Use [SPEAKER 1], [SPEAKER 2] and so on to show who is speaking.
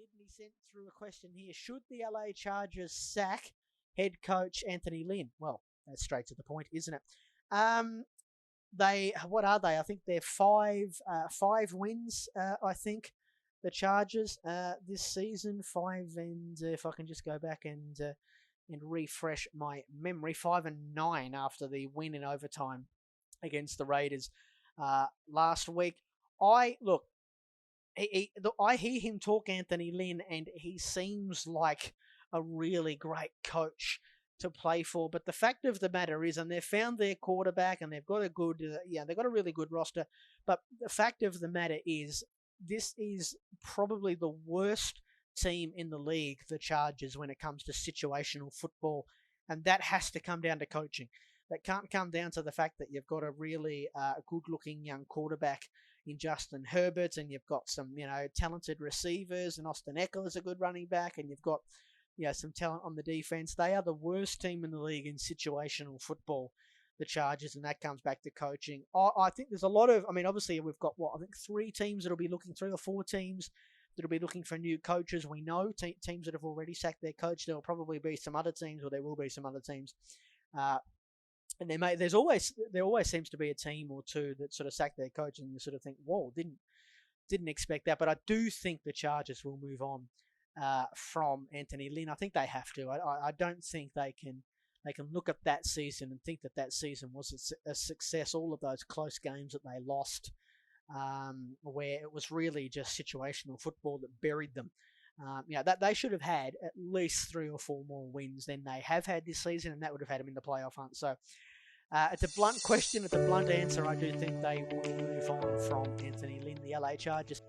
[SPEAKER 1] did, and he sent through a question here. Should the LA Chargers sack head coach Anthony Lynn? Well, that's straight to the point, isn't it? What are they? I think they're five wins, I think, the Chargers this season. Five, and if I can just go back and refresh my memory, 5-9 after the win in overtime against the Raiders last week. I hear him talk, Anthony Lynn, and he seems like a really great coach to play for. But the fact of the matter is, and they've found their quarterback, and they've got they've got a really good roster. But the fact of the matter is, this is probably the worst team in the league, the Chargers, when it comes to situational football, and that has to come down to coaching. That can't come down to the fact that you've got a really good-looking young quarterback in Justin Herbert, and you've got some, talented receivers, and Austin Eckler is a good running back, and you've got, some talent on the defense. They are the worst team in the league in situational football, the Chargers, and that comes back to coaching. I think there's a lot of, obviously we've got, 3 teams that'll be looking, 3 or 4 teams that'll be looking for new coaches. We know teams that have already sacked their coach. There'll probably be some other teams, or there will be some other teams. And there always seems to be a team or two that sort of sack their coach, and you sort of think, whoa, didn't expect that. But I do think the Chargers will move on from Anthony Lynn. I think they have to. I don't think they can look at that season and think that season was a success. All of those close games that they lost, where it was really just situational football that buried them. That they should have had at least 3 or 4 more wins than they have had this season, and that would have had them in the playoff hunt. So it's a blunt question, it's a blunt answer. I do think they will move on from Anthony Lynn, the LA Chargers.